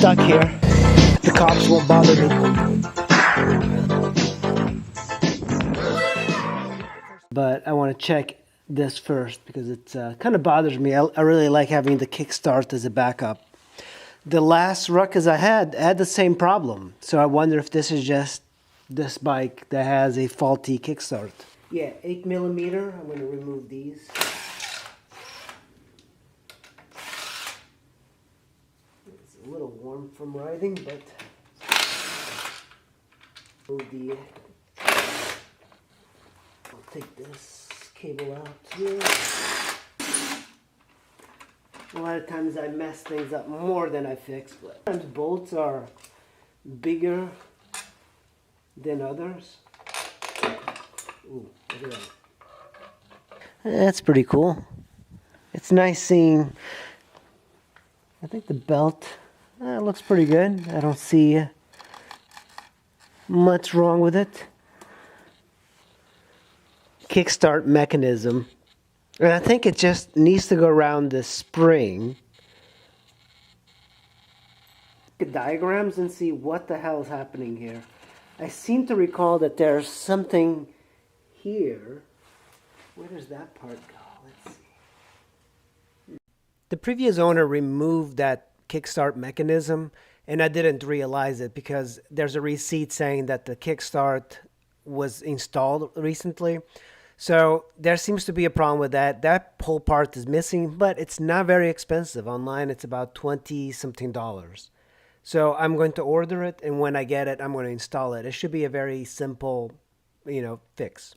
stuck here. The cops won't bother me. But I want to check this first because it kind of bothers me. I really like having the kickstart as a backup. The last ruckus I had the same problem. So I wonder if this is just this bike that has a faulty kickstart. Yeah, 8mm. I'm going to remove these. It's a little warm from riding, but remove the. I'll take this cable out here. A lot of times I mess things up more than I fix, but sometimes bolts are bigger than others. Ooh, look at that. That's pretty cool. It's nice seeing, I think the belt looks pretty good. I don't see much wrong with it. Kickstart mechanism. And I think it just needs to go around the spring. Look at diagrams and see what the hell is happening here. I seem to recall that there's something here. Where does that part go? Let's see. The previous owner removed that kickstart mechanism, and I didn't realize it because there's a receipt saying that the kickstart was installed recently. So there seems to be a problem with that. That whole part is missing, but it's not very expensive. Online, it's about $20-something. So I'm going to order it, and when I get it, I'm going to install it. It should be a very simple, fix.